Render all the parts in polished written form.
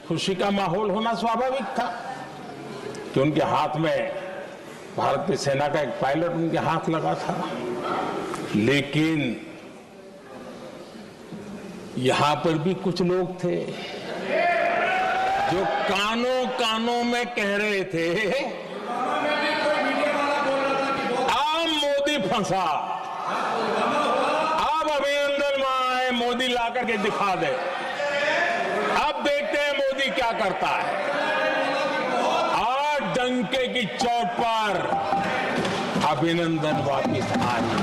खुशी का माहौल होना स्वाभाविक था कि उनके हाथ में भारतीय सेना का एक पायलट उनके हाथ लगा था। लेकिन यहां पर भी कुछ लोग थे जो कानों कानों में कह रहे थे अब मोदी फंसा, अब अभिनंदन वहां है, मोदी ला करके दिखा दे, अब देखते हैं मोदी क्या करता है। आज डंके की चोट पर अभिनंदन वापिस आ रही है।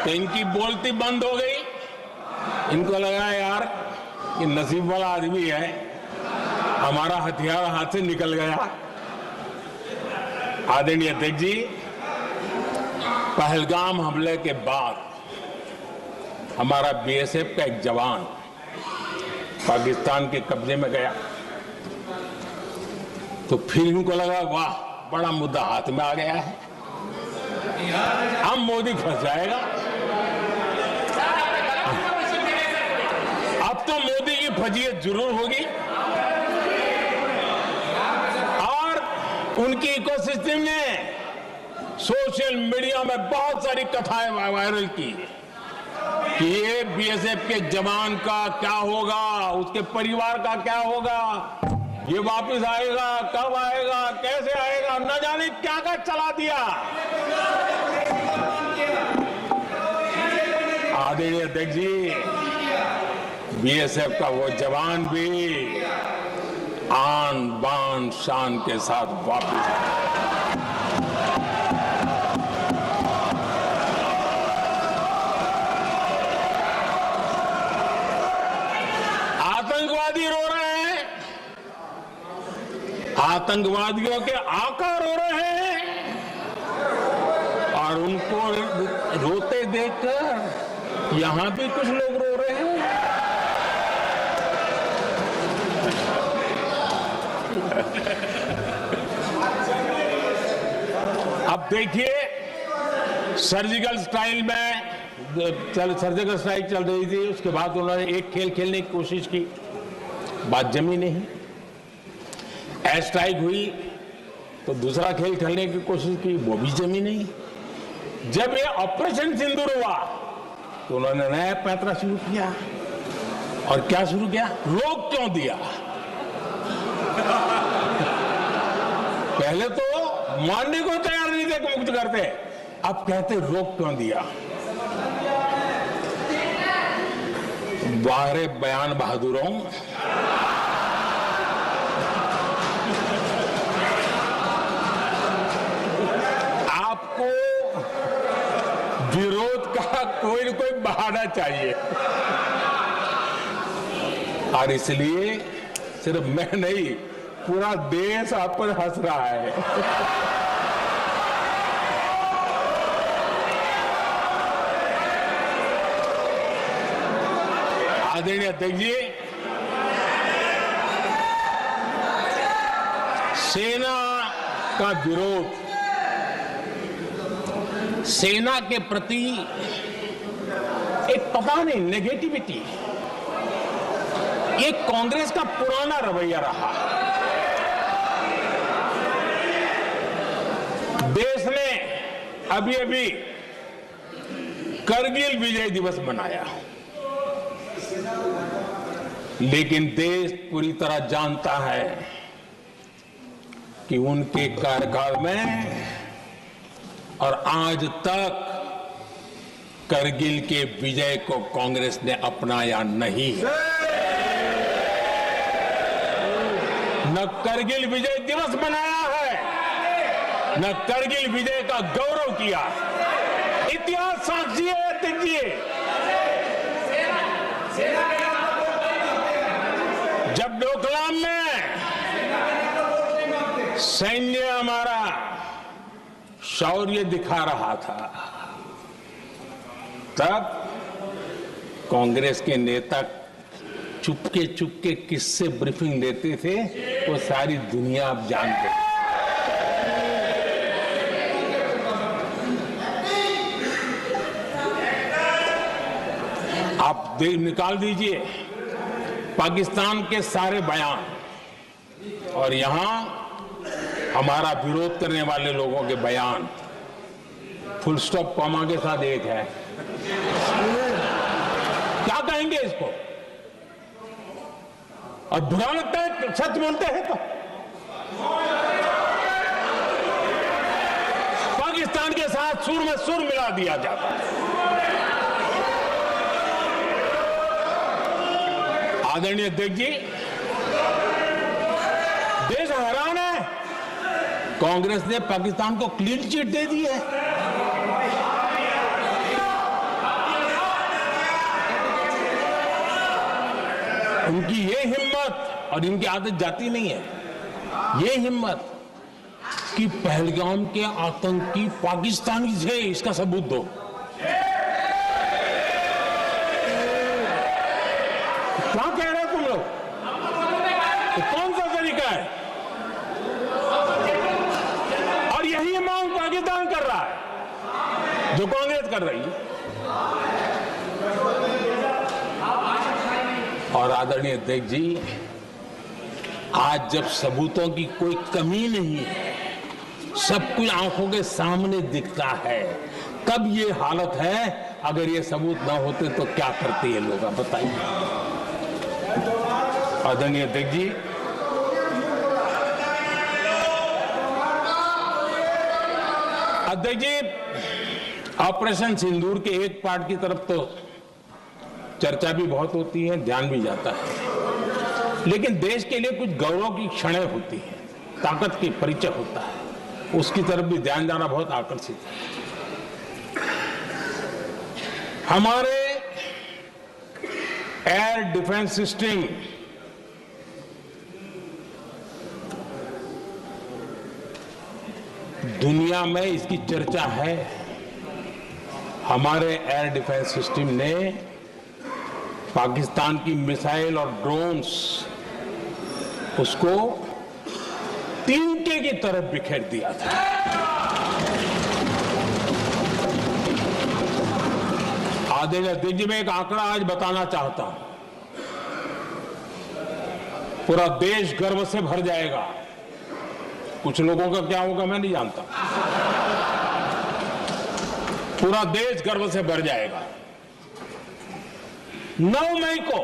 तो इनकी बोलती बंद हो गई। इनको लगा यार कि नसीब वाला आदमी है, हमारा हथियार हाथ से निकल गया। आदरणीय अध्यक्ष जी, पहलगाम हमले के बाद हमारा बीएसएफ का एक जवान पाकिस्तान के कब्जे में गया, तो फिर इनको लगा वाह बड़ा मुद्दा हाथ में आ गया है, अब मोदी फंस जाएगा। अब तो मोदी की फजीयत जरूर होगी और उनकी इकोसिस्टम ने सोशल मीडिया में बहुत सारी कथाएं वायरल की कि ये बीएसएफ के जवान का क्या होगा, उसके परिवार का क्या होगा, ये वापस आएगा, कब आएगा, कैसे आएगा, न जाने क्या क्या चला दिया। आदरणीय अध्यक्ष जी, बीएसएफ का वो जवान भी आन बान शान के साथ वापस आया। आतंकवादी रो रहे हैं, आतंकवादियों के आका रो रहे हैं और उनको रोते देखकर यहां भी कुछ लोग रो रहे हैं। अब देखिए, सर्जिकल स्ट्राइक चल रही थी, उसके बाद उन्होंने एक खेल खेलने की कोशिश की, बात जमी नहीं। एयर स्ट्राइक हुई तो दूसरा खेल खेलने की कोशिश की, वो भी जमी नहीं। जब ये ऑपरेशन सिंदूर हुआ तो उन्होंने नया पैंतरा शुरू किया। और क्या शुरू किया? रोक क्यों दिया? पहले तो मानने को तैयार नहीं थे कि मुक्त करते, अब कहते रोक क्यों दिया? वारे बयान बहादुरों, आपको विरोध का कोई न कोई बहाना चाहिए और इसलिए सिर्फ मैं नहीं, पूरा देश आप पर हंस रहा है। आदरणीय अध्यक्ष जी, सेना का विरोध, सेना के प्रति एक पता नहीं नेगेटिविटी, ये कांग्रेस का पुराना रवैया रहा। देश ने अभी अभी करगिल विजय दिवस मनाया, लेकिन देश पूरी तरह जानता है कि उनके कार्यकाल में और आज तक करगिल के विजय को कांग्रेस ने अपनाया नहीं। न करगिल विजय दिवस मनाया है, न करगिल विजय का गौरव किया। इतिहास साक्षी है। देखिए, जब डोकलाम में सैन्य हमारा शौर्य दिखा रहा था, तब कांग्रेस के नेता चुपके चुपके किससे ब्रीफिंग लेते थे वो सारी दुनिया अब जानते हैं। आप निकाल दीजिए पाकिस्तान के सारे बयान और यहां हमारा विरोध करने वाले लोगों के बयान फुल स्टॉप कॉमा के साथ एक है। क्या कहेंगे इसको? और बुरा लगता है सच बोलते हैं तो। पाकिस्तान के साथ सुर में सुर मिला दिया जाता है। आदरणीय अध्यक्ष जी, देश हैरान है। कांग्रेस ने पाकिस्तान को क्लीन चिट दे दी है। उनकी ये हिम्मत, और इनकी आदत जाती नहीं है, ये हिम्मत कि पहलगाम के आतंकी पाकिस्तानी थे, इसका सबूत दो। क्या कह रहे हो तुम लोग? तो कौन सा तरीका है? और यही मांग पाकिस्तान कर रहा है जो कांग्रेस कर रही है। और आदरणीय अध्यक्ष जी, आज जब सबूतों की कोई कमी नहीं है, सब कुछ आंखों के सामने दिखता है, तब ये हालत है। अगर ये सबूत ना होते तो क्या करते ये लोग, आप बताइए। आदरणीय अध्यक्ष जी, ऑपरेशन सिंदूर के एक पार्ट की तरफ तो चर्चा भी बहुत होती है, ध्यान भी जाता है, लेकिन देश के लिए कुछ गौरव की क्षणें होती हैं, ताकत की परिचय होता है, उसकी तरफ भी ध्यान जाना बहुत आकर्षित है। हमारे एयर डिफेंस सिस्टम दुनिया में इसकी चर्चा है। हमारे एयर डिफेंस सिस्टम ने पाकिस्तान की मिसाइल और ड्रोन्स उसको तिनके की तरफ बिखेर दिया था। आदरणीय अध्यक्ष जी, मैं एक आंकड़ा आज बताना चाहता हूं, पूरा देश गर्व से भर जाएगा। कुछ लोगों का क्या होगा मैं नहीं जानता, पूरा देश गर्व से भर जाएगा। 9 मई को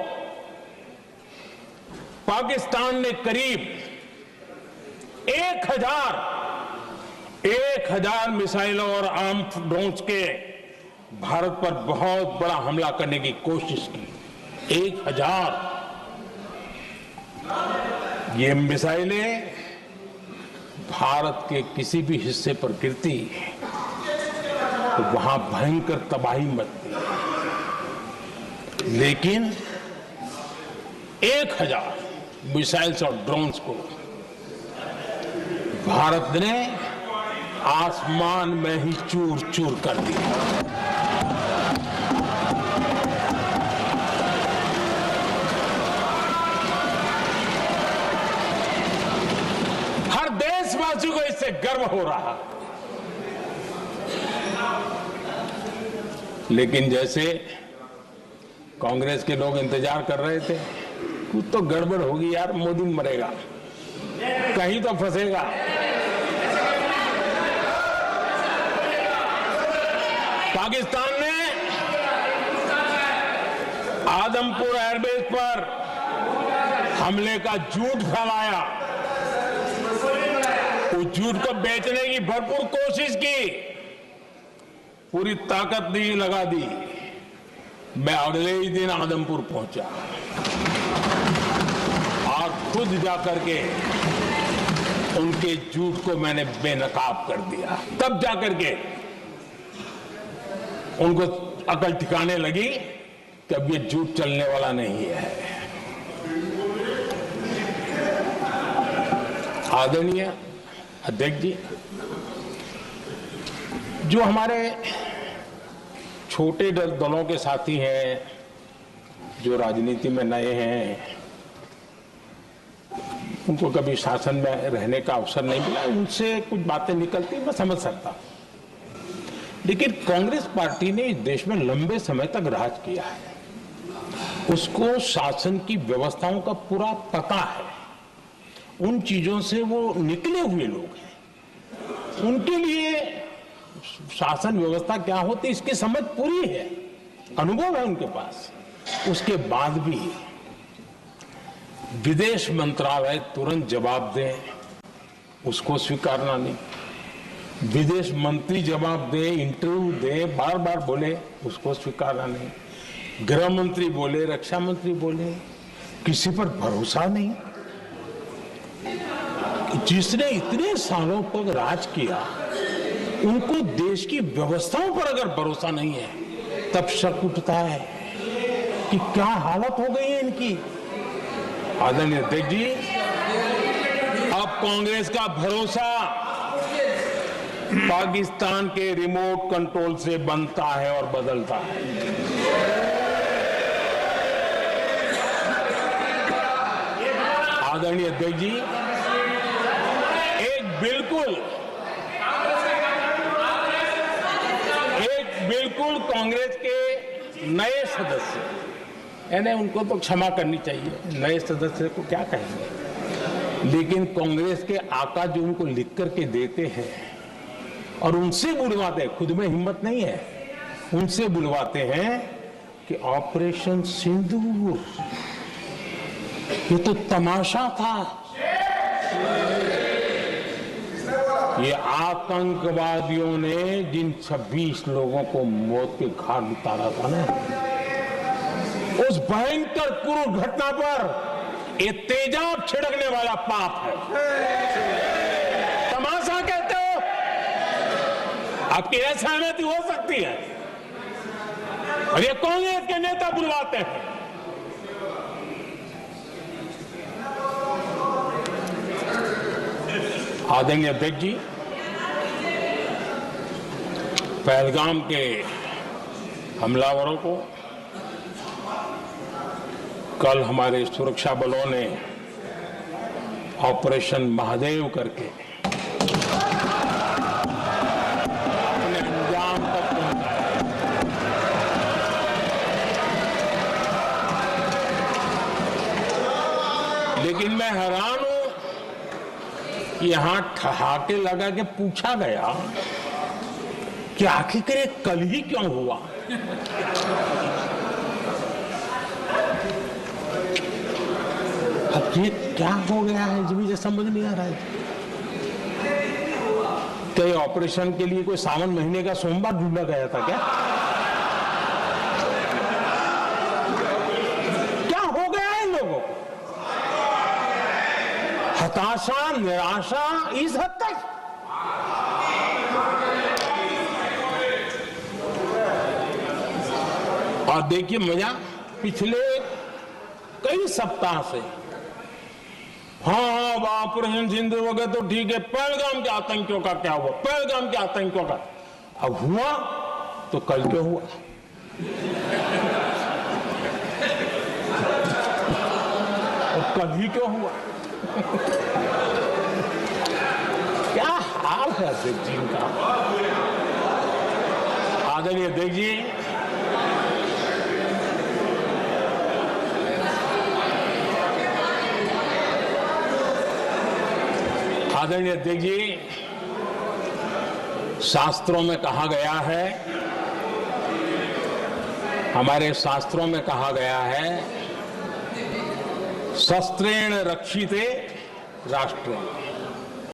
पाकिस्तान ने करीब 1000 मिसाइलों और आर्म्ड ड्रोन्स के भारत पर बहुत बड़ा हमला करने की कोशिश की। 1000 ये मिसाइलें भारत के किसी भी हिस्से पर गिरती तो वहां भयंकर तबाही मचती, लेकिन 1000 मिसाइल्स और ड्रोन्स को भारत ने आसमान में ही चूर चूर कर दिया। हर देशवासी को इससे गर्व हो रहा, लेकिन जैसे कांग्रेस के लोग इंतजार कर रहे थे, कुछ तो गड़बड़ होगी यार, मोदी मरेगा, कहीं तो फंसेगा। पाकिस्तान ने आदमपुर एयरबेस पर हमले का झूठ फैलाया, उस झूठ को बेचने की भरपूर कोशिश की, पूरी ताकत नहीं लगा दी। मैं अगले ही दिन आदमपुर पहुंचा और खुद जाकर के उनके झूठ को मैंने बेनकाब कर दिया। तब जाकर के उनको अकल ठिकाने लगी कि अब ये झूठ चलने वाला नहीं है। आदरणीय अध्यक्ष जी, जो हमारे छोटे दलों के साथी हैं, जो राजनीति में नए हैं, उनको कभी शासन में रहने का अवसर नहीं मिला, उनसे कुछ बातें निकलती मैं समझ सकता हूं। लेकिन कांग्रेस पार्टी ने इस देश में लंबे समय तक राज किया है, उसको शासन की व्यवस्थाओं का पूरा पता है, उन चीजों से वो निकले हुए लोग हैं, उनके लिए शासन व्यवस्था क्या होती इसकी समझ पूरी है, अनुभव है उनके पास। उसके बाद भी विदेश मंत्रालय तुरंत जवाब दे, उसको स्वीकारना नहीं, विदेश मंत्री जवाब दे, इंटरव्यू दे, बार बार बोले, उसको स्वीकारना नहीं, गृह मंत्री बोले, रक्षा मंत्री बोले, किसी पर भरोसा नहीं। जिसने इतने सालों तक राज किया, उनको देश की व्यवस्थाओं पर अगर भरोसा नहीं है, तब शक उठता है कि क्या हालत हो गई है इनकी। आदरणीय अध्यक्ष जी, अब कांग्रेस का भरोसा पाकिस्तान के रिमोट कंट्रोल से बनता है और बदलता है। आदरणीय अध्यक्ष जी, एक बिल्कुल कांग्रेस के नए सदस्य, यानी उनको तो क्षमा करनी चाहिए, नए सदस्य को क्या कहेंगे, लेकिन कांग्रेस के आका जो उनको लिख करके देते हैं और उनसे बुलवाते हैं, खुद में हिम्मत नहीं है, उनसे बुलवाते हैं कि ऑपरेशन सिंदूर ये तो तमाशा था, ये आतंकवादियों ने जिन 26 लोगों को मौत के घाट उतारा था ना, उस भयंकर क्रूर घटना पर ये तेजाब छिड़कने वाला पाप है। तमाशा कहते हो? आपकी ऐसी सहमति हो सकती है, और ये कांग्रेस के नेता बुलवाते हैं। आदरणीय अध्यक्ष जी, पहलगाम के हमलावरों को कल हमारे सुरक्षा बलों ने ऑपरेशन महादेव करके अपने अंजाम तक पहुंचाया। लेकिन मैं हैरान हूं, यहां ठहाके लगा के पूछा गया कि आखिर कल ही क्यों हुआ। अब ये क्या हो गया है जी, मुझे समझ नहीं आ रहा है। क्या ये ऑपरेशन के लिए कोई सावन महीने का सोमवार ढूंढा गया था क्या? क्या हो गया है इन लोगों को? हताशा, निराशा इस हद तक। और देखिए मजा, पिछले कई सप्ताह से हाँ ऑपरेशन सिंदूर वगैरह तो ठीक है, पहलगाम के आतंकियों का क्या हुआ, पहलगाम के आतंकियों का अब हुआ तो कल क्यों हुआ? और कल ही क्यों हुआ? क्या हाल है अध्यक्ष जी का। आदरणीय अध्यक्ष जी, आदरणीय अध्यक्ष जी, शास्त्रों में कहा गया है, हमारे शास्त्रों में कहा गया है, शस्त्रेण रक्षिते राष्ट्रे।